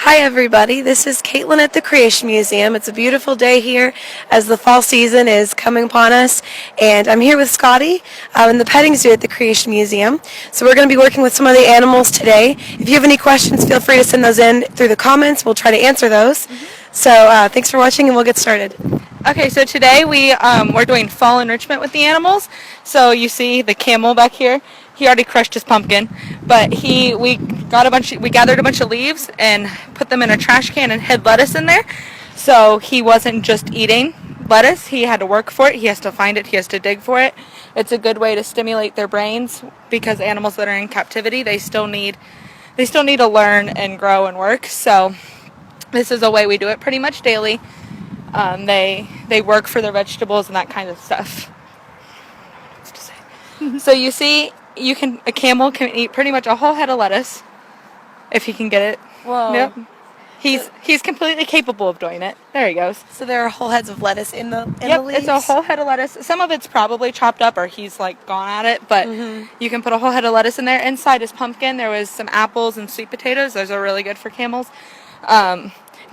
Hi everybody, this is Caitlin at the Creation Museum. It's a beautiful day here as the fall season is coming upon us, and I'm here with Scotty in the petting zoo at the Creation Museum. So we're going to be working with some of the animals today. If you have any questions, feel free to send those in through the comments. We'll try to answer those. So thanks for watching, and we'll get started. Okay, so today we're doing fall enrichment with the animals. So you see the camel back here. He already crushed his pumpkin, but we gathered a bunch of leaves and put them in a trash can and hid lettuce in there. So he wasn't just eating lettuce. He had to work for it. He has to find it. He has to dig for it. It's a good way to stimulate their brains because animals that are in captivity, they still need to learn and grow and work. So this is a way we do it pretty much daily. They work for their vegetables and that kind of stuff. So you see, a camel can eat pretty much a whole head of lettuce if he can get it. Whoa. Yep. He's completely capable of doing it. There he goes. So there are whole heads of lettuce in the leaves? It's a whole head of lettuce. Some of it's probably chopped up or he's like gone at it, but you can put a whole head of lettuce in there. Inside his pumpkin, there was some apples and sweet potatoes. Those are really good for camels.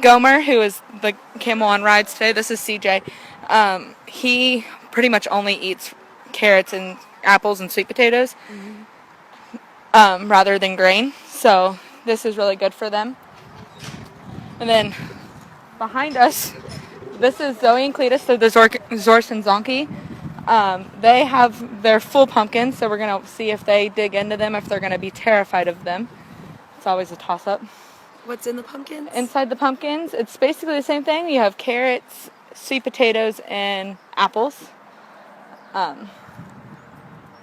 Gomer, who is the camel on rides today, this is CJ, he pretty much only eats carrots and apples and sweet potatoes rather than grain. So this is really good for them. And then behind us, this is Zoe and Cletus, so the Zorse and Zonky. They have their full pumpkins, so we're going to see if they dig into them, if they're going to be terrified of them. It's always a toss-up. What's in the pumpkins? Inside the pumpkins, it's basically the same thing. You have carrots, sweet potatoes, and apples.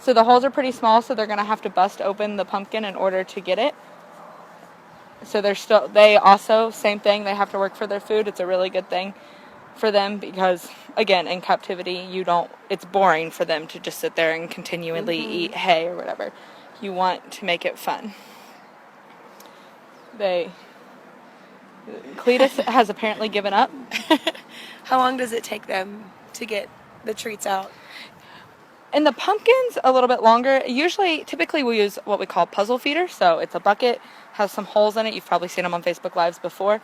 So the holes are pretty small, so they're going to have to bust open the pumpkin in order to get it. So they also, same thing, they have to work for their food. It's a really good thing for them because, again, in captivity, it's boring for them to just sit there and continually eat hay or whatever. You want to make it fun. Cletus has apparently given up. How long does it take them to get the treats out? In the pumpkins, a little bit longer. Typically we use what we call puzzle feeder. So it's a bucket, has some holes in it. You've probably seen them on Facebook Lives before.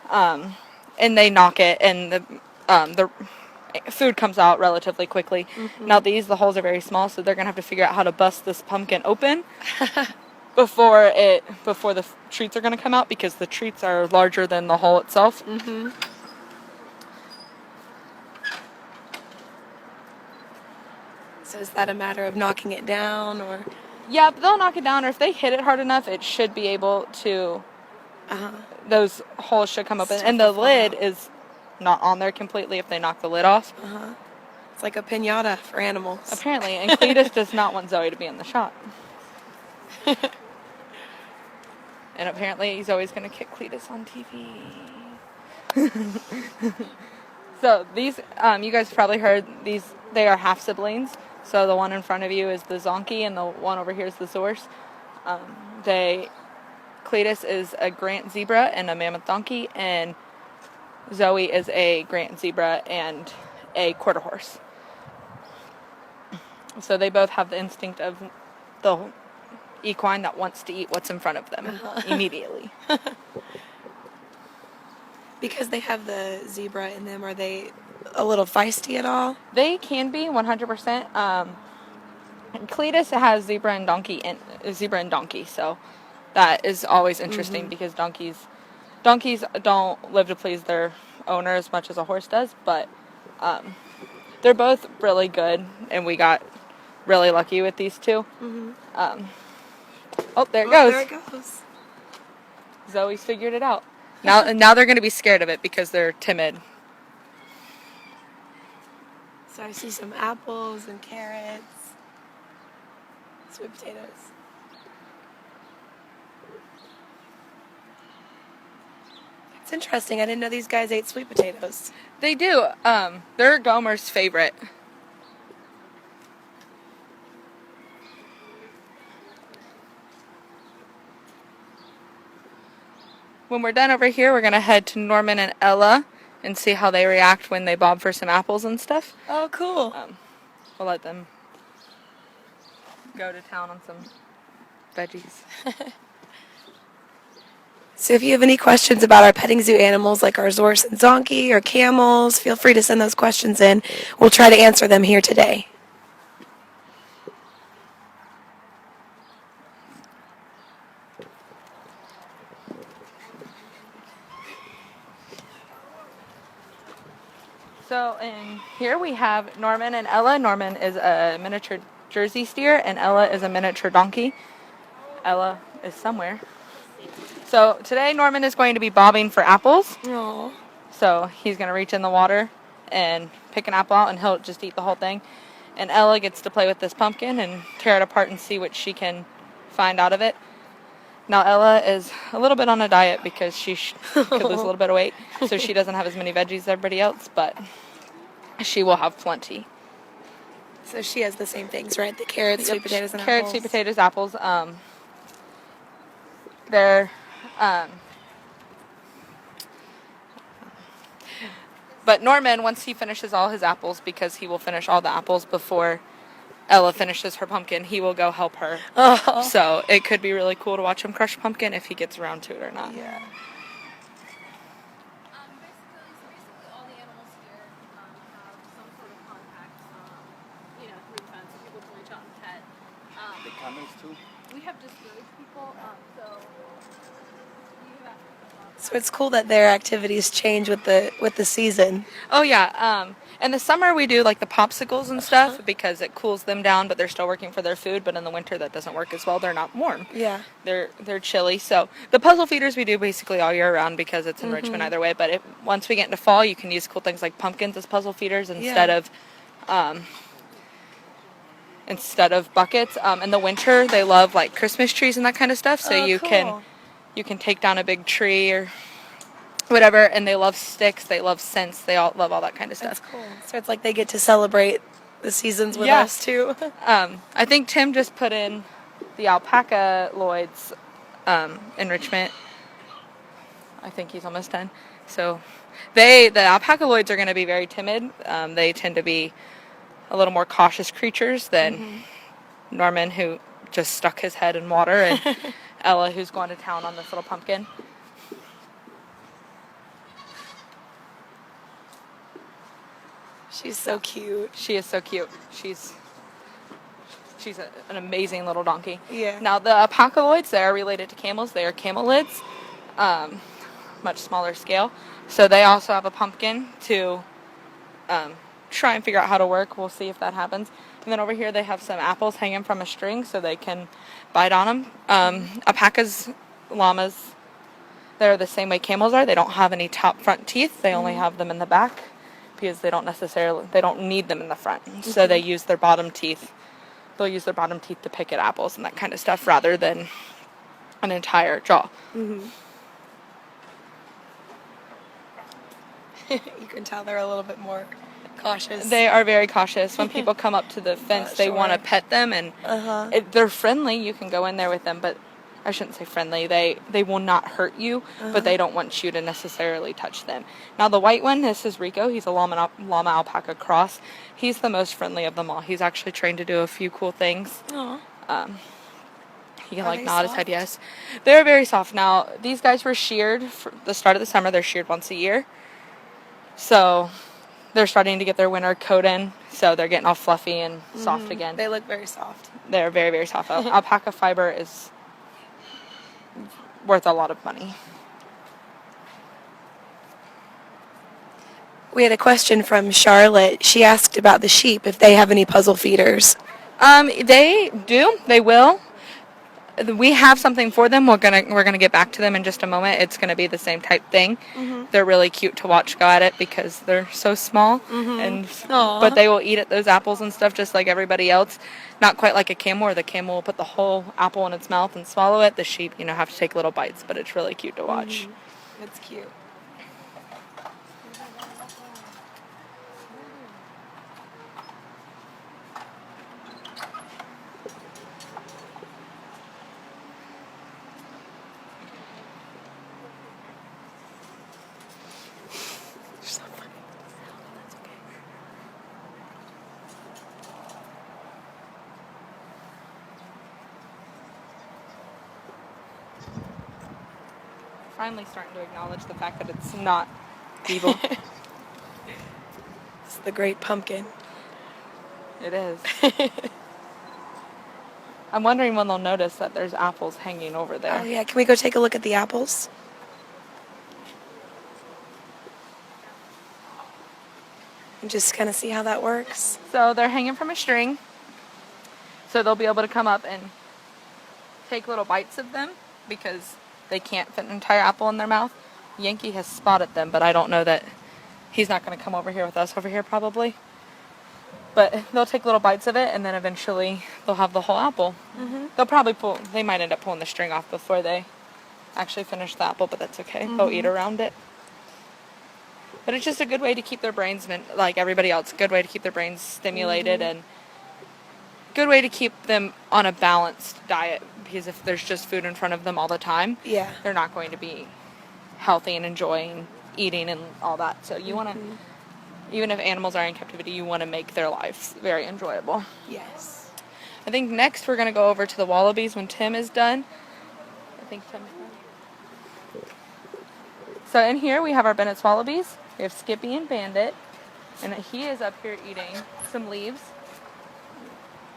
And they knock it, and the food comes out relatively quickly. Now the holes are very small, so they're going to have to figure out how to bust this pumpkin open before the treats are going to come out, because the treats are larger than the hole itself. So is that a matter of knocking it down, or? Yeah, they'll knock it down, or if they hit it hard enough, it should be able to. Those holes should come open, and the lid is not on there completely if they knock the lid off. It's like a piñata for animals. Apparently, and Cletus does not want Zoe to be in the shot. And apparently he's always going to kick Cletus on TV. So these, you guys probably heard these, they are half siblings. So the one in front of you is the Zonky and the one over here is the Zorse. Cletus is a Grant zebra and a mammoth donkey, and Zoe is a Grant zebra and a quarter horse. So they both have the instinct of the equine that wants to eat what's in front of them immediately. Because they have the zebra in them, are they a little feisty at all? They can be 100%. Cletus has zebra and donkey, so that is always interesting because donkeys don't live to please their owner as much as a horse does, but they're both really good, and we got really lucky with these two. There it goes. There it goes. Zoe's figured it out. Now they're going to be scared of it because they're timid. So I see some apples and carrots, sweet potatoes. It's interesting. I didn't know these guys ate sweet potatoes. They do. They're Gomer's favorite. When we're done over here, we're going to head to Norman and Ella and see how they react when they bob for some apples and stuff. Oh, cool. We'll let them go to town on some veggies. So if you have any questions about our petting zoo animals like our horse and donkey or camels, feel free to send those questions in. We'll try to answer them here today. So in here we have Norman and Ella. Norman is a miniature Jersey steer and Ella is a miniature donkey. Ella is somewhere. So today Norman is going to be bobbing for apples. Aww. So he's going to reach in the water and pick an apple out and he'll just eat the whole thing. And Ella gets to play with this pumpkin and tear it apart and see what she can find out of it. Now Ella is a little bit on a diet because she could lose a little bit of weight. So she doesn't have as many veggies as everybody else, but she will have plenty. So she has the same things, right? The carrots, Yep, sweet potatoes, and carrots, apples. sweet potatoes, apples. They're but Norman, once he finishes all his apples, because he will finish all the apples before Ella finishes her pumpkin, he will go help her. Oh. So it could be really cool to watch him crush pumpkin if he gets around to it or not. Yeah. Basically all the animals here have some sort of contact, through the fence, so people can reach out and pet. The camels too. We have discouraged people, so we have So it's cool that their activities change with the season. Oh yeah. In the summer we do like the popsicles and stuff because it cools them down, but they're still working for their food. But in the winter that doesn't work as well. They're not warm. Yeah. They're chilly. So the puzzle feeders we do basically all year round because it's enrichment either way. But once we get into fall, you can use cool things like pumpkins as puzzle feeders instead of buckets. In the winter, they love like Christmas trees and that kind of stuff. So you can take down a big tree or whatever, and they love sticks. They love scents. They all love all that kind of stuff. That's cool. So it's like they get to celebrate the seasons with Yeah. us too. I think Tim just put in the alpaca Lloyd's enrichment. I think he's almost done. So the alpaca Lloyds are going to be very timid. They tend to be a little more cautious creatures than Norman, who just stuck his head in water, and Ella, who's going to town on this little pumpkin. She's so cute. She is so cute. She's an amazing little donkey. Yeah. Now the alpacaloids, they are related to camels. They are camelids, much smaller scale. So they also have a pumpkin to try and figure out how to work. We'll see if that happens. And then over here they have some apples hanging from a string so they can bite on them. Alpacas, llamas, they're the same way camels are. They don't have any top front teeth. They only have them in the back because they don't need them in the front. So they use their bottom teeth. They'll use their bottom teeth to pick at apples and that kind of stuff rather than an entire jaw. You can tell they're a little bit more cautious. They are very cautious. When people come up to the fence, they want to sure. pet them, and they're friendly. You can go in there with them, but I shouldn't say friendly. They will not hurt you, but they don't want you to necessarily touch them. Now, the white one, this is Rico. He's a llama alpaca cross. He's the most friendly of them all. He's actually trained to do a few cool things. Aw. He can Are like they nod his head soft? yes. They're very soft. Now, these guys were sheared for the start of the summer. They're sheared once a year. So they're starting to get their winter coat in. So they're getting all fluffy and soft again. They look very soft. They're very, very soft. Alpaca fiber is worth a lot of money. We had a question from Charlotte. She asked about the sheep, if they have any puzzle feeders. They do. They will. We have something for them. We're gonna get back to them in just a moment. It's gonna be the same type thing. They're really cute to watch go at it because they're so small, but they will eat at those apples and stuff just like everybody else. Not quite like a camel, where the camel will put the whole apple in its mouth and swallow it. The sheep, have to take little bites, but it's really cute to watch. It's cute. So funny. That's okay. finally starting to acknowledge the fact that it's not evil. It's the great pumpkin. It is. I'm wondering when they'll notice that there's apples hanging over there. Oh, yeah. Can we go take a look at the apples? And just kind of see how that works. So they're hanging from a string. So they'll be able to come up and take little bites of them because they can't fit an entire apple in their mouth. Yankee has spotted them, but I don't know that he's not going to come over here with us over here probably. But they'll take little bites of it and then eventually they'll have the whole apple. Mm-hmm. They might end up pulling the string off before they actually finish the apple, but that's okay. Mm-hmm. They'll eat around it. But it's just a good way to keep their brains, like everybody else, a good way to keep their brains stimulated and good way to keep them on a balanced diet, because if there's just food in front of them all the time, they're not going to be healthy and enjoying eating and all that. So you want to, even if animals are in captivity, you want to make their lives very enjoyable. Yes. I think next we're going to go over to the wallabies when Tim is done. I think Tim's done. So in here we have our Bennett's wallabies. We have Skippy and Bandit, and he is up here eating some leaves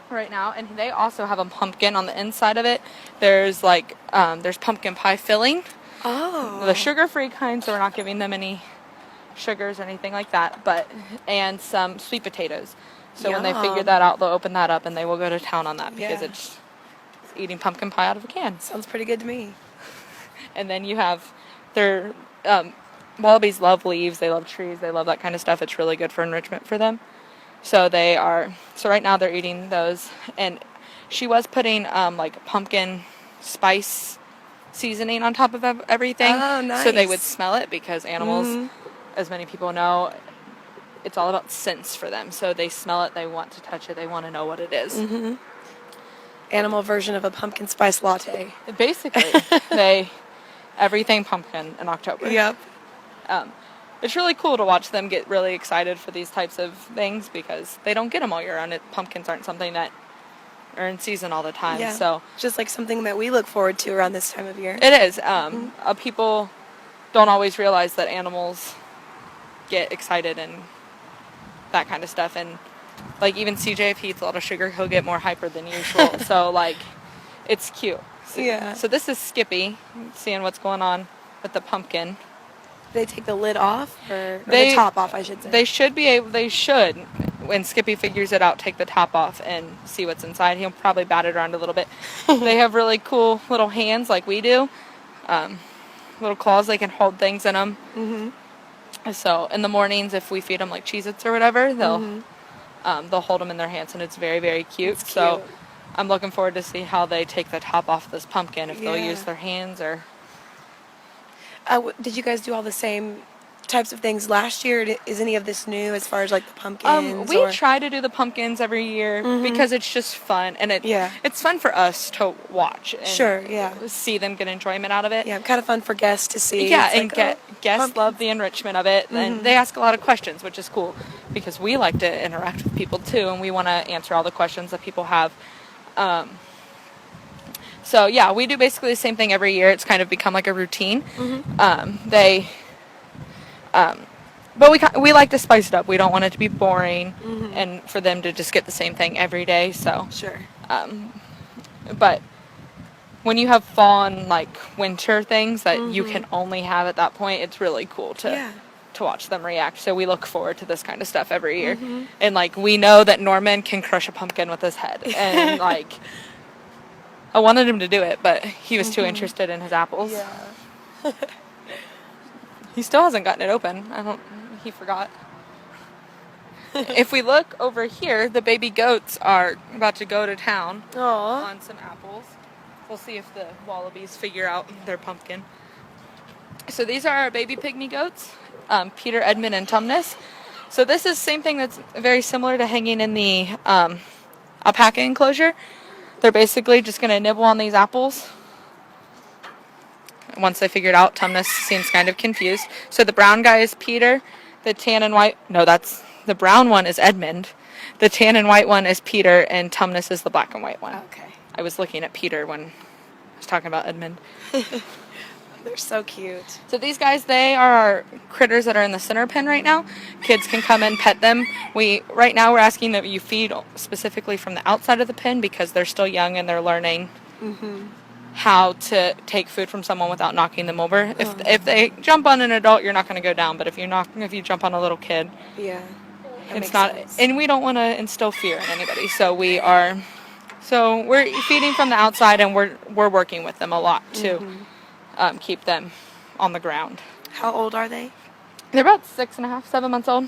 right now, and they also have a pumpkin on the inside of it. There's there's pumpkin pie filling. Oh. The sugar-free kind, so we're not giving them any sugars or anything like that, and some sweet potatoes. So when they figure that out, they'll open that up and they will go to town on that because it's eating pumpkin pie out of a can. Sounds pretty good to me. And then you have their wallabies love leaves, they love trees, they love that kind of stuff. It's really good for enrichment for them. So right now they're eating those, and she was putting like pumpkin spice seasoning on top of everything. Oh, nice. So they would smell it, because animals, as many people know, it's all about scents for them. So they smell it, they want to touch it, they want to know what it is. Mm-hmm. Animal version of a pumpkin spice latte. Basically, everything pumpkin in October. Yep. It's really cool to watch them get really excited for these types of things because they don't get them all year round. Pumpkins aren't something that are in season all the time. Yeah. So just like something that we look forward to around this time of year. it is. People don't always realize that animals get excited and that kind of stuff. And like even CJ, if he eats a lot of sugar, he'll get more hyper than usual. So like, it's cute. So this is Skippy, seeing what's going on with the pumpkin. They take the lid off, or the top off, I should say. They should, when Skippy figures it out, take the top off and see what's inside. He'll probably bat it around a little bit. They have really cool little hands like we do. Little claws, they can hold things in them. Mm-hmm. So in the mornings, if we feed them like Cheez-Its or whatever, they'll hold them in their hands, and it's very, very cute. It's so cute. I'm looking forward to see how they take the top off this pumpkin, if they'll use their hands or... Did you guys do all the same types of things last year? Is any of this new as far as like the pumpkins? We try to do the pumpkins every year because it's just fun, and it's fun for us to watch. And see them get enjoyment out of it. Yeah, kind of fun for guests to see. Yeah, and guests love the enrichment of it, and they ask a lot of questions, which is cool because we like to interact with people too, and we want to answer all the questions that people have. So yeah, we do basically the same thing every year. It's kind of become like a routine. But we like to spice it up. We don't want it to be boring, and for them to just get the same thing every day. So but when you have fall and like winter things that you can only have at that point, it's really cool to watch them react. So we look forward to this kind of stuff every year, and like we know that Norman can crush a pumpkin with his head, and like. I wanted him to do it, but he was too interested in his apples. Yeah. He still hasn't gotten it open. He forgot. If we look over here, the baby goats are about to go to town on some apples. We'll see if the wallabies figure out their pumpkin. So these are our baby pygmy goats, Peter, Edmund, and Tumnus. So this is the same thing that's very similar to hanging in the alpaca enclosure. They're basically just going to nibble on these apples. Once they figure it out, Tumnus seems kind of confused. So the brown guy is Peter. The tan and white... No, the brown one is Edmund. The tan and white one is Peter, and Tumnus is the black and white one. Okay. I was looking at Peter when I was talking about Edmund. They're so cute. So these guys, they are our critters that are in the center pen right now. Kids can come and pet them. Right now we're asking that you feed specifically from the outside of the pen because they're still young and they're learning how to take food from someone without knocking them over. If they jump on an adult, you're not going to go down. But if you jump on a little kid, Yeah. That it's makes not. sense. And we don't want to instill fear in anybody. So we're feeding from the outside, and we're working with them a lot to keep them on the ground. How old are they? They're about 6.5, 7 months old.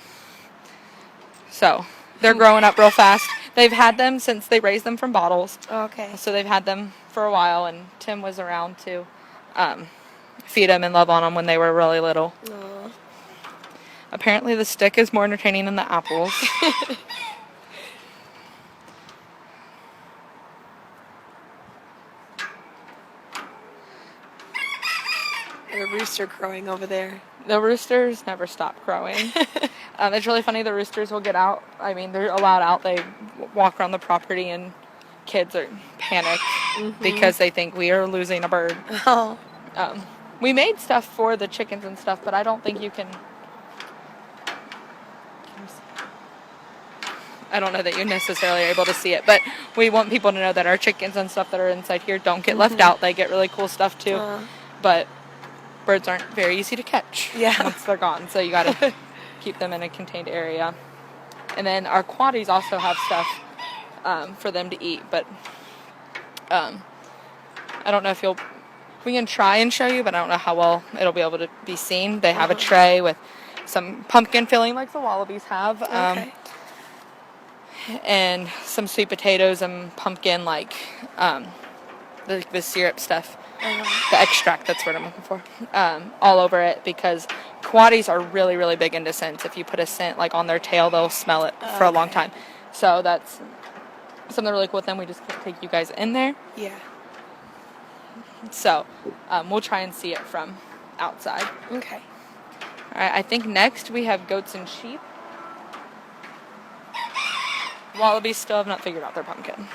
So they're growing up real fast. They've had them since they raised them from bottles. Oh, okay. So they've had them for a while, and Tim was around to feed them and love on them when they were really little. Aw. Apparently the stick is more entertaining than the apples. And a rooster crowing over there. The roosters never stop crowing. It's really funny. The roosters will get out. I mean, they're allowed out. They walk around the property, and kids are panicked because they think we are losing a bird. Oh. We made stuff for the chickens and stuff, but I don't think you can. I don't know that you're necessarily able to see it, but we want people to know that our chickens and stuff that are inside here don't get left out. They get really cool stuff too, but birds aren't very easy to catch once they're gone, so you gotta keep them in a contained area. And then our quaddies also have stuff for them to eat, but I don't know if we can try and show you, but I don't know how well it'll be able to be seen. They have a tray with some pumpkin filling like the wallabies have. And some sweet potatoes and pumpkin, like the syrup stuff, the extract, that's what I'm looking for, all over it, because quaddies are really, really big into scents. If you put a scent like on their tail, they'll smell it for a long time. So that's something really cool with them. We just can't take you guys in there. Yeah. So we'll try and see it from outside. Okay. All right, I think next we have goats and sheep. Wallabies still have not figured out their pumpkin.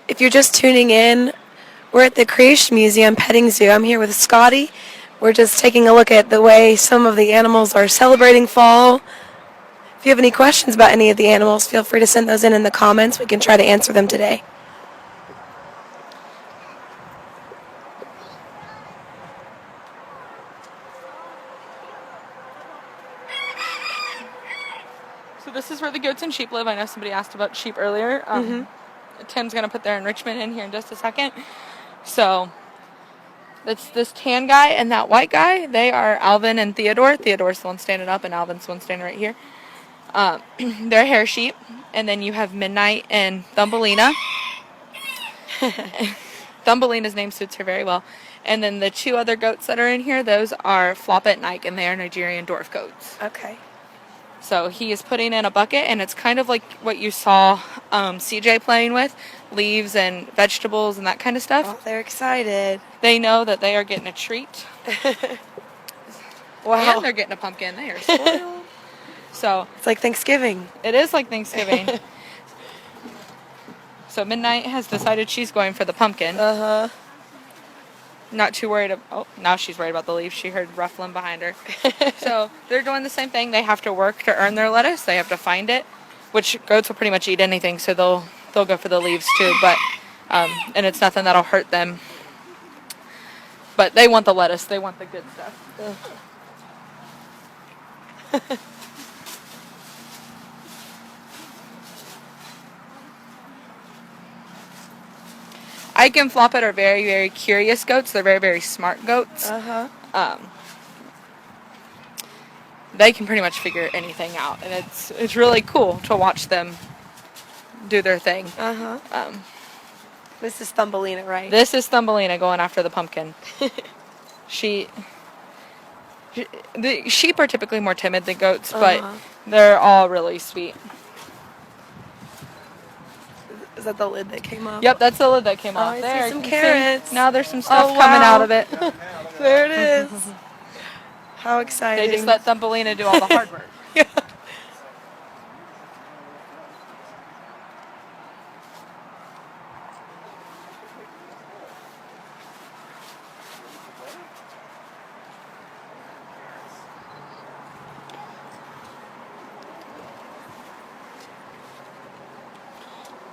If you're just tuning in, we're at the Creation Museum Petting Zoo. I'm here with Scotty. We're just taking a look at the way some of the animals are celebrating fall. If you have any questions about any of the animals, feel free to send those in the comments. We can try to answer them today. So this is where the goats and sheep live. I know somebody asked about sheep earlier. Tim's going to put their enrichment in here in just a second. So that's this tan guy and that white guy. They are Alvin and Theodore. Theodore's the one standing up and Alvin's the one standing right here. They're hair sheep. And then you have Midnight and Thumbelina. Thumbelina's name suits her very well. And then the two other goats that are in here, those are Floppet and Ike, and they are Nigerian dwarf goats. Okay. So he is putting in a bucket, and it's kind of like what you saw CJ playing with, leaves and vegetables and that kind of stuff. Oh, they're excited. They know that they are getting a treat. Wow. And they're getting a pumpkin. They are spoiled. So It's like Thanksgiving. it is like Thanksgiving. So Midnight has decided she's going for the pumpkin. Uh-huh. Not too worried. Now she's worried about the leaves. She heard ruffling behind her. So they're doing the same thing. They have to work to earn their lettuce. They have to find it, which goats will pretty much eat anything. So they'll go for the leaves too. But and it's nothing that'll hurt them. But they want the lettuce. They want the good stuff. Ike and Floppet are very, very curious goats. They're very, very smart goats. Uh-huh. They can pretty much figure anything out, and it's really cool to watch them do their thing. Uh-huh. This is Thumbelina, right? This is Thumbelina going after the pumpkin. The sheep are typically more timid than goats, but they're all really sweet. Is that the lid that came off? Yep, that's the lid that came off. I see There, some you can carrots. see. Now there's some stuff Oh, coming wow. out of it. There it is. How exciting. They just let Thumbelina do all the hard work. Yeah.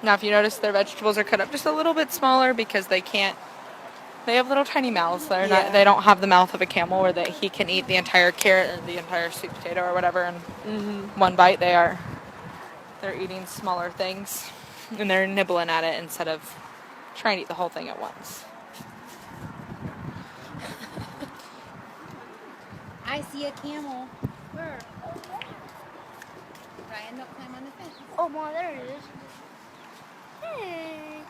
Now, if you notice, their vegetables are cut up just a little bit smaller because they can't. They have little tiny mouths. They're Yeah. not. They don't have the mouth of a camel where he can eat the entire carrot or the entire sweet potato or whatever in one bite. They're eating smaller things, and they're nibbling at it instead of trying to eat the whole thing at once. I see a camel. Where? Ryan, don't climb on the fence. Oh, Mom, there it is. Hey.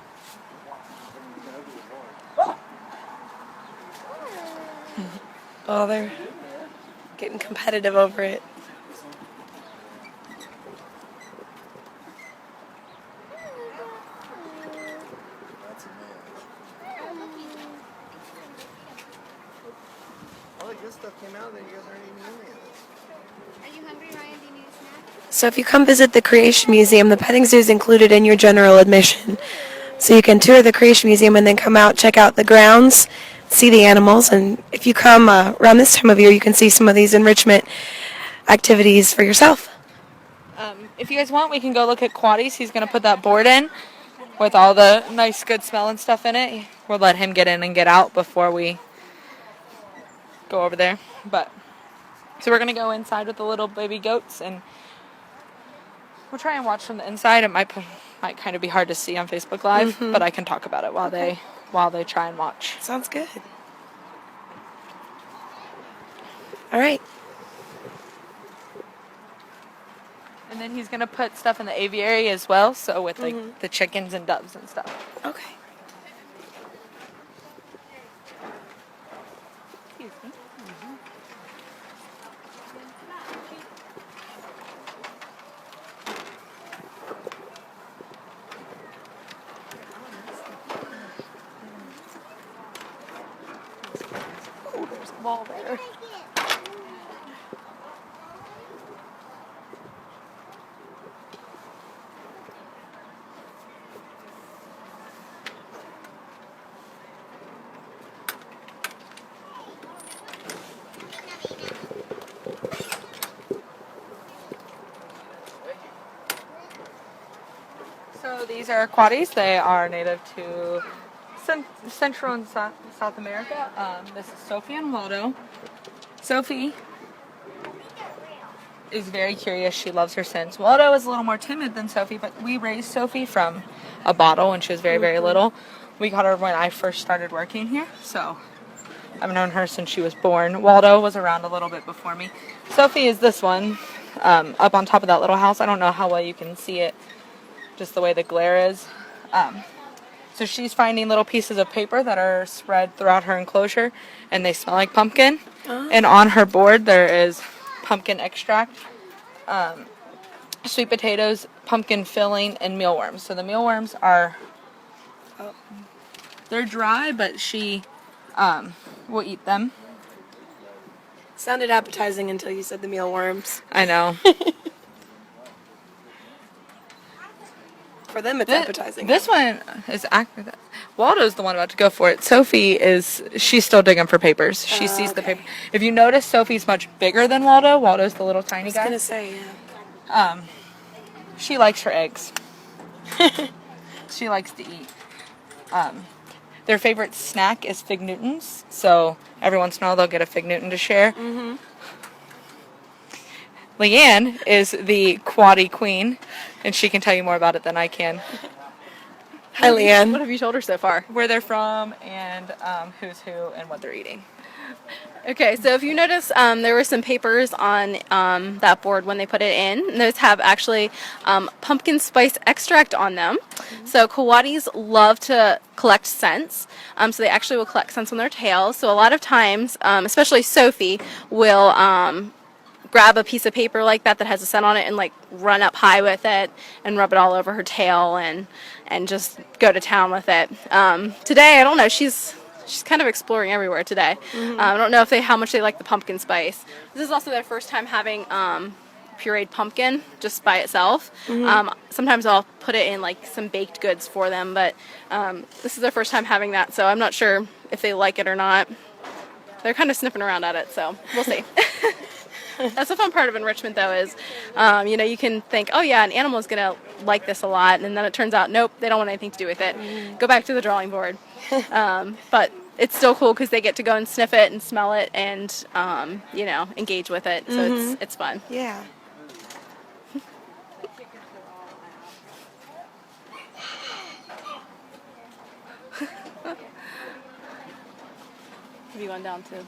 Oh, they're getting competitive over it. All the good stuff came out that you guys aren't even eating it. Are you hungry, Ryan? Do you need a snack? So if you come visit the Creation Museum, the petting zoo is included in your general admission. So you can tour the Creation Museum and then come out, check out the grounds, see the animals, and if you come around this time of year, you can see some of these enrichment activities for yourself. If you guys want, we can go look at Quaddy's. He's going to put that board in with all the nice, good smelling stuff in it. We'll let him get in and get out before we go over there. So we're going to go inside with the little baby goats, and we'll try and watch from the inside. It might kind of be hard to see on Facebook Live, but I can talk about it while they try and watch. Sounds good. All right. And then he's going to put stuff in the aviary as well, so with like the chickens and doves and stuff. Okay. Excuse me. Oh, there's a ball there. So these are Quaddies. They are native to Central and South America. This is Sophie and Waldo. Sophie is very curious. She loves her scents. Waldo is a little more timid than Sophie, but we raised Sophie from a bottle when she was very, very little. We got her when I first started working here, so I've known her since she was born. Waldo was around a little bit before me. Sophie is this one, up on top of that little house. I don't know how well you can see it, just the way the glare is. So she's finding little pieces of paper that are spread throughout her enclosure, and they smell like pumpkin. And on her board there is pumpkin extract, sweet potatoes, pumpkin filling, and mealworms. So the mealworms are, they're dry, but she will eat them. Sounded appetizing until you said the mealworms. I know. For them, it's appetizing. This one is Waldo's the one about to go for it. She's still digging for papers. She sees the paper. If you notice, Sophie's much bigger than Waldo. Waldo's the little tiny guy. I was gonna say, yeah. She likes her eggs. She likes to eat. Their favorite snack is Fig Newtons. So every once in a while they'll get a Fig Newton to share. Leanne is the Quaddy queen, and she can tell you more about it than I can. Hi, Leanne. What have you told her so far? Where they're from and who's who and what they're eating. Okay, so if you notice, there were some papers on that board when they put it in. And those have actually pumpkin spice extract on them. So Quaddies love to collect scents. So they actually will collect scents on their tails. So a lot of times, especially Sophie, will grab a piece of paper like that has a scent on it and like run up high with it and rub it all over her tail and just go to town with it. Today, I don't know, she's kind of exploring everywhere today. I don't know how much they like the pumpkin spice. This is also their first time having pureed pumpkin just by itself. Sometimes I'll put it in like some baked goods for them, but this is their first time having that, so I'm not sure if they like it or not. They're kind of sniffing around at it, so we'll see. That's the fun part of enrichment, though, is, you can think, oh yeah, an animal is going to like this a lot, and then it turns out, nope, they don't want anything to do with it. Go back to the drawing board. But it's still cool because they get to go and sniff it and smell it and, you know, engage with it. So it's fun. Yeah. Have you gone down to?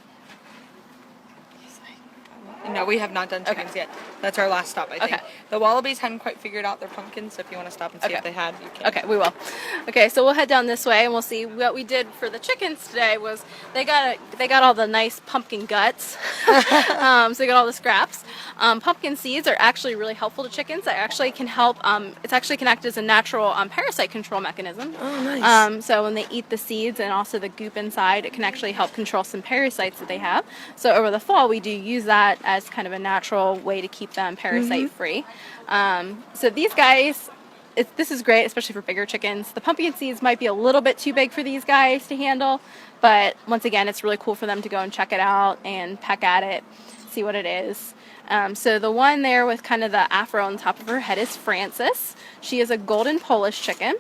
No, we have not done chickens yet. That's our last stop, I think. Okay. The wallabies hadn't quite figured out their pumpkins, so if you want to stop and see if they had, you can. Okay, we will. Okay, so we'll head down this way and we'll see what we did for the chickens today. Was they got all the nice pumpkin guts, so they got all the scraps. Pumpkin seeds are actually really helpful to chickens. They actually can help. It's actually can act as a natural parasite control mechanism. Oh, nice. So when they eat the seeds and also the goop inside, it can actually help control some parasites that they have. So over the fall, we do use that as kind of a natural way to keep them parasite free. So these guys, this is great, especially for bigger chickens. The pumpkin seeds might be a little bit too big for these guys to handle, but once again, it's really cool for them to go and check it out and peck at it, see what it is. So the one there with kind of the afro on top of her head is Frances. She is a golden Polish chicken.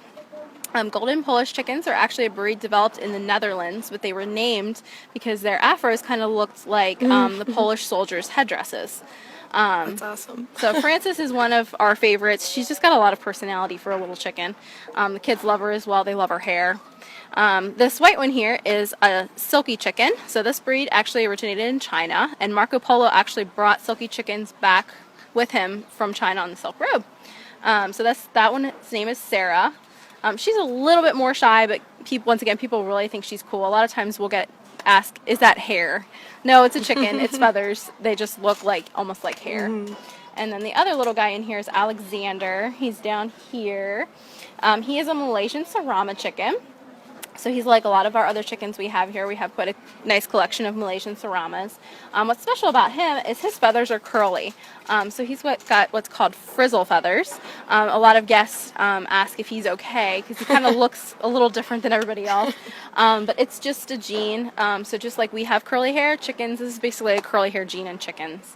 Golden Polish chickens are actually a breed developed in the Netherlands, but they were named because their afros kind of looked like the Polish soldiers' headdresses. That's awesome. So Frances is one of our favorites. She's just got a lot of personality for a little chicken. The kids love her as well. They love her hair. This white one here is a silky chicken. So this breed actually originated in China, and Marco Polo actually brought silky chickens back with him from China on the Silk Road. So that one. Its name is Sarah. She's a little bit more shy, but people really think she's cool. A lot of times we'll get asked, is that hair? No, it's a chicken. It's feathers. They just look almost like hair. And then the other little guy in here is Alexander. He's down here. He is a Malaysian Sarama chicken. So he's like a lot of our other chickens we have here. We have quite a nice collection of Malaysian Saramas. What's special about him is his feathers are curly. So he's got what's called frizzle feathers. A lot of guests ask if he's okay because he kind of looks a little different than everybody else. But it's just a gene. So just like we have curly hair, chickens, this is basically a curly hair gene in chickens.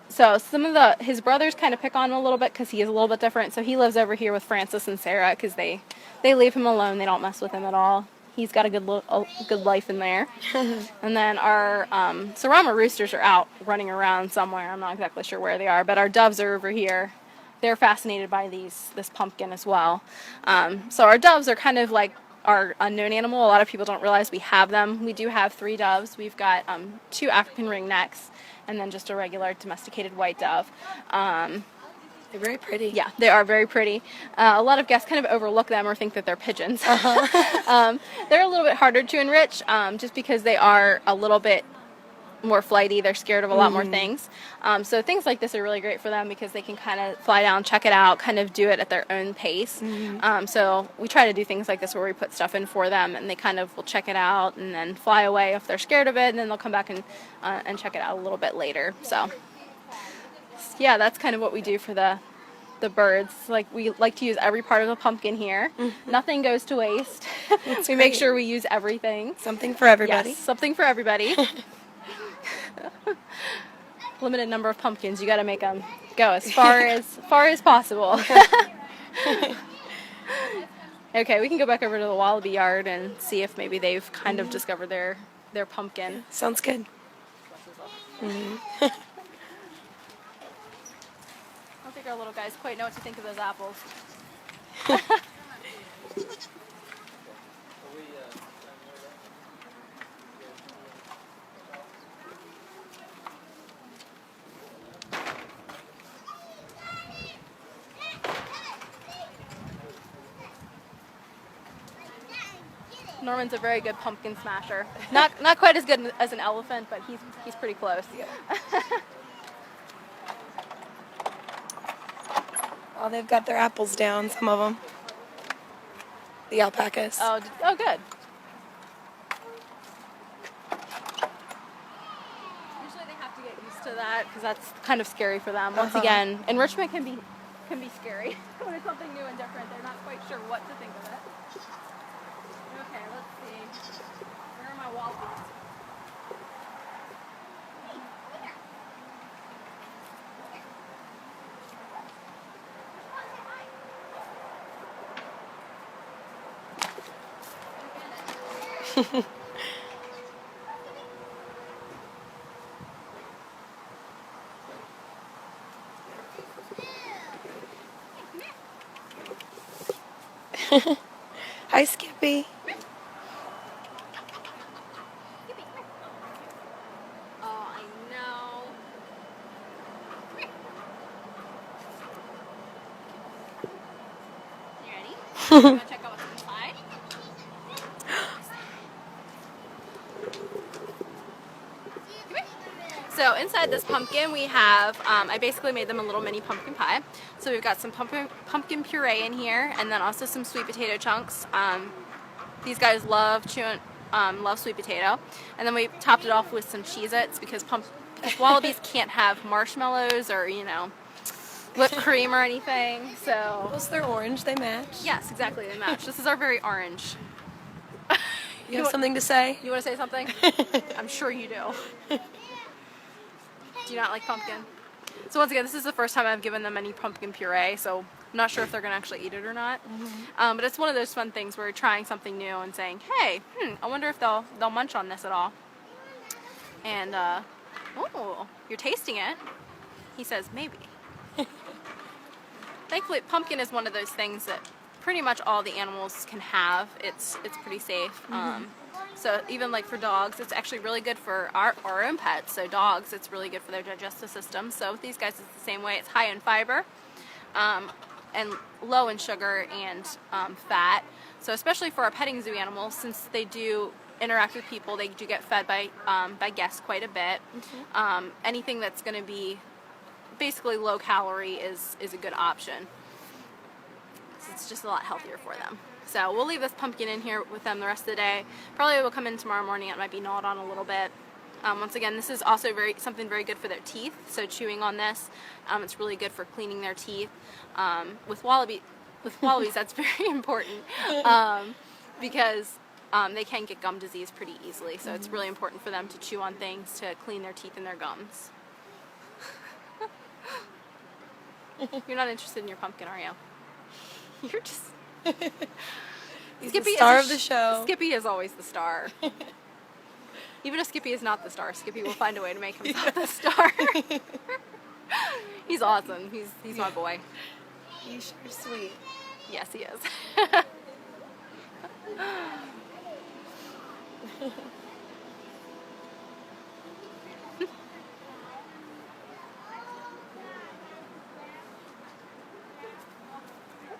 So some of his brothers kind of pick on him a little bit because he is a little bit different. So he lives over here with Frances and Sarah because they leave him alone. They don't mess with him at all. He's got a good life in there. And then our Sarama roosters are out running around somewhere. I'm not exactly sure where they are, but our doves are over here. They're fascinated by this pumpkin as well. So our doves are kind of like our unknown animal. A lot of people don't realize we have them. We do have 3 doves. We've got 2 African ringnecks, and then just a regular domesticated white dove. They're very pretty. Yeah, they are very pretty. A lot of guests kind of overlook them or think that they're pigeons. They're a little bit harder to enrich just because they are a little bit more flighty. They're scared of a lot more things. So things like this are really great for them because they can kind of fly down, check it out, kind of do it at their own pace. So we try to do things like this where we put stuff in for them and they kind of will check it out and then fly away if they're scared of it, and then they'll come back and check it out a little bit later. So yeah, that's kind of what we do for the birds. Like, we like to use every part of the pumpkin here. Nothing goes to waste. We make sure we use everything. Something for everybody. Yes, something for everybody. Limited number of pumpkins. You got to make them go as far as possible. Okay, we can go back over to the wallaby yard and see if maybe they've kind of discovered their pumpkin. Sounds good. I don't think our little guys quite know what to think of those apples. Norman's a very good pumpkin smasher. Not quite as good as an elephant, but he's pretty close. Oh, they've got their apples down, some of them. The alpacas. Oh, good. Usually they have to get used to that because that's kind of scary for them. Once again, enrichment can be scary when it's something new and different. They're not quite sure what to think of it. Okay, let's see. Where are my wallabies? Hi, Skippy. Oh, I know. You ready? You want to check out what's inside? So inside this pumpkin we have, I basically made them a little mini pumpkin pie. So we've got some pumpkin puree in here, and then also some sweet potato chunks. These guys love love sweet potato. And then we topped it off with some Cheez-Its because wallabies can't have marshmallows or, you know, whipped cream or anything. So Plus they're orange, they match. yes, exactly, they match. This is our very orange. You have something to say? You want to say something? I'm sure you do. Do you not like pumpkin? So once again, this is the first time I've given them any pumpkin puree, so I'm not sure if they're going to actually eat it or not. But it's one of those fun things where we're trying something new and saying, hey, I wonder if they'll munch on this at all. And, oh, you're tasting it. He says, maybe. Thankfully, pumpkin is one of those things that pretty much all the animals can have. It's pretty safe. So even like for dogs, it's actually really good for our own pets. So dogs, it's really good for their digestive system. So with these guys, it's the same way. It's high in fiber and low in sugar and fat. So especially for our petting zoo animals, since they do interact with people, they do get fed by guests quite a bit. Anything that's going to be basically low calorie is a good option. So it's just a lot healthier for them. So we'll leave this pumpkin in here with them the rest of the day. Probably will come in tomorrow morning. It might be gnawed on a little bit. Once again, this is also something very good for their teeth. So chewing on this, it's really good for cleaning their teeth. With wallabies, that's very important because they can get gum disease pretty easily. So it's really important for them to chew on things to clean their teeth and their gums. You're not interested in your pumpkin, are you? You're just... He's the star of the show. Skippy is always the star. Even if Skippy is not the star, Skippy will find a way to make himself the star. He's awesome. He's my boy. He's sure sweet. Yes, he is.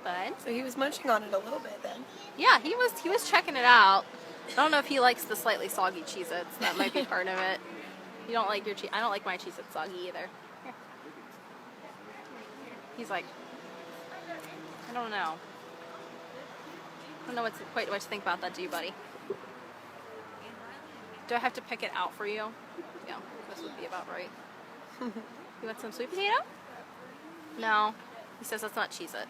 But So he was munching on it a little bit then. yeah, he was checking it out. I don't know if he likes the slightly soggy Cheez-Its. That might be part of it. You don't like your I don't like my Cheez-Its soggy either. Here. He's like, I don't know. I don't know quite what to think about that, do you, buddy? Do I have to pick it out for you? Yeah, this would be about right. You want some sweet potato? No. He says that's not Cheez-It.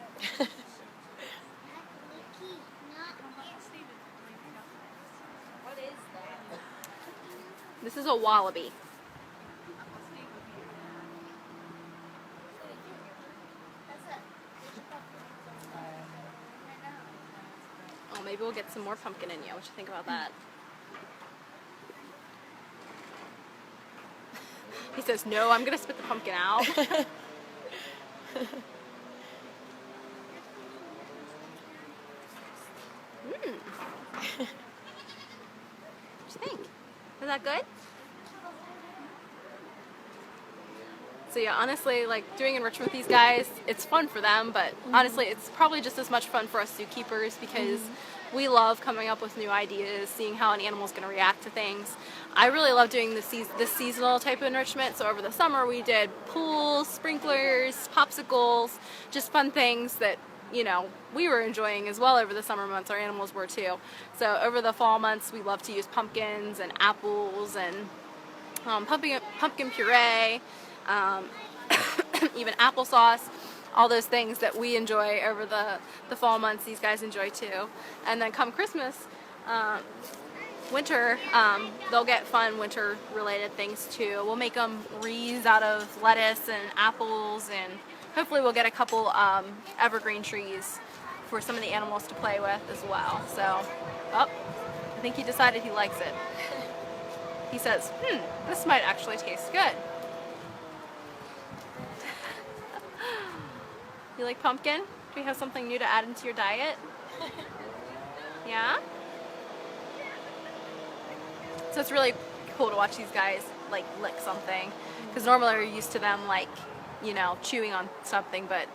This is a wallaby. Oh, maybe we'll get some more pumpkin in you. What you think about that? He says, no, I'm going to spit the pumpkin out. What you think? Is that good? So yeah, honestly, like doing enrichment with these guys, it's fun for them, but honestly, it's probably just as much fun for us zookeepers because we love coming up with new ideas, seeing how an animal is going to react to things. I really love doing this seasonal type of enrichment. So over the summer, we did pools, sprinklers, popsicles, just fun things that, you know, we were enjoying as well over the summer months. Our animals were too. So over the fall months, we love to use pumpkins and apples and pumpkin puree, even applesauce, all those things that we enjoy over the fall months, these guys enjoy too. And then come Christmas, winter, they'll get fun winter related things too. We'll make them wreaths out of lettuce and apples, and hopefully we'll get a couple evergreen trees for some of the animals to play with as well. So, think he decided he likes it. He says, this might actually taste good. You like pumpkin? Do we have something new to add into your diet? Yeah? So it's really cool to watch these guys like lick something, because normally you're used to them like, chewing on something, but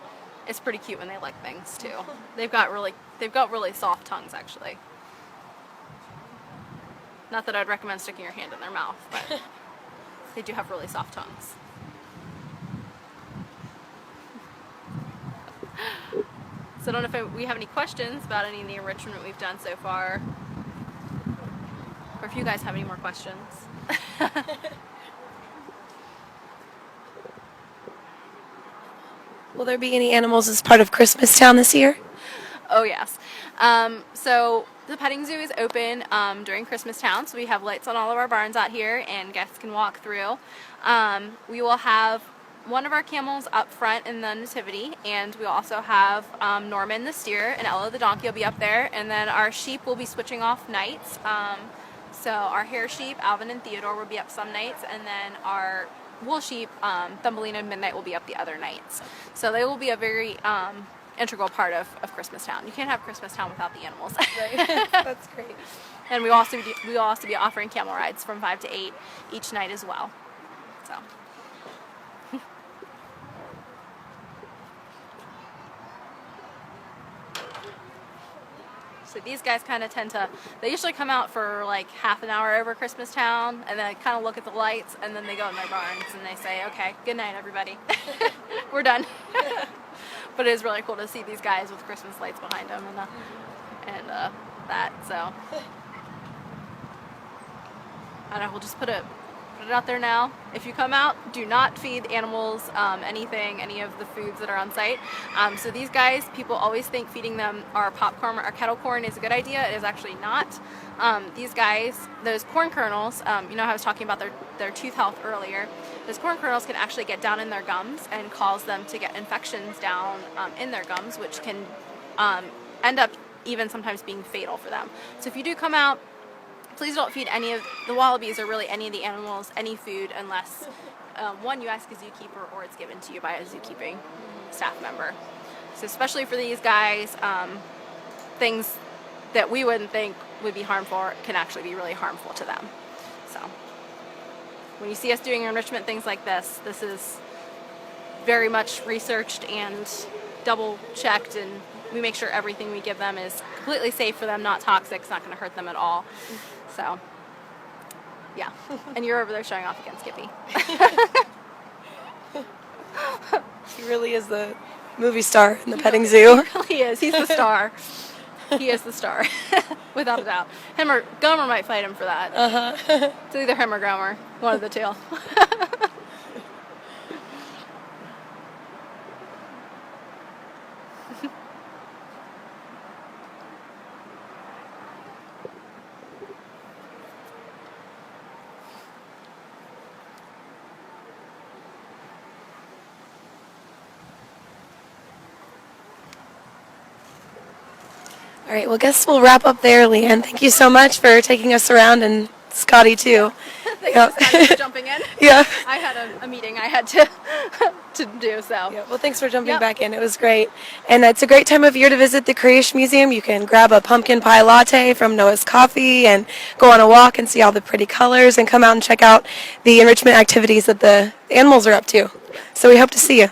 it's pretty cute when they lick things too. They've got really soft tongues actually. Not that I'd recommend sticking your hand in their mouth, but they do have really soft tongues. So I don't know if we have any questions about any of the enrichment we've done so far, or if you guys have any more questions. Will there be any animals as part of Christmas Town this year? Oh yes. So the petting zoo is open during Christmas Town, so we have lights on all of our barns out here, and guests can walk through. We will have one of our camels up front in the nativity, and we also have Norman the steer and Ella the donkey will be up there, and then our sheep will be switching off nights. So our hair sheep, Alvin and Theodore, will be up some nights, and then our wool sheep, Thumbelina and Midnight, will be up the other nights. So they will be a very integral part of Christmas Town. You can't have Christmas Town without the animals. Right. That's great. And we will also be offering camel rides from 5 to 8 each night as well. So. So these guys kind of they usually come out for like half an hour over Christmas Town, and then kind of look at the lights, and then they go in their barns and they say, okay, good night everybody. We're done. But it is really cool to see these guys with Christmas lights behind them and that, so. I don't know, we'll just put it out there now. If you come out, do not feed animals any of the foods that are on site. So these guys, people always think feeding them our popcorn or kettle corn is a good idea. It is actually not. These guys, those corn kernels, how I was talking about their tooth health earlier, those corn kernels can actually get down in their gums and cause them to get infections down in their gums, which can end up even sometimes being fatal for them. So if you do come out, please don't feed any of the wallabies or really any of the animals any food unless, one, you ask a zookeeper or it's given to you by a zookeeping staff member. So especially for these guys, things that we wouldn't think would be harmful can actually be really harmful to them. So when you see us doing enrichment things like this is very much researched and double checked, and we make sure everything we give them is completely safe for them, not toxic, it's not going to hurt them at all. So, yeah. And you're over there showing off again, Skippy. He really is the movie star in the petting zoo. He really is. He's the star. He is the star, without a doubt. Him or Gomer might fight him for that. It's either him or Gomer, one of the two. All right, well, guess we'll wrap up there, Leanne. Thank you so much for taking us around, and Scotty, too. Thanks Scotty, for jumping in. Yeah. I had a meeting I had to do, so. Yeah, well, thanks for jumping back in. It was great. And it's a great time of year to visit the Creation Museum. You can grab a pumpkin pie latte from Noah's Coffee and go on a walk and see all the pretty colors and come out and check out the enrichment activities that the animals are up to. So we hope to see you.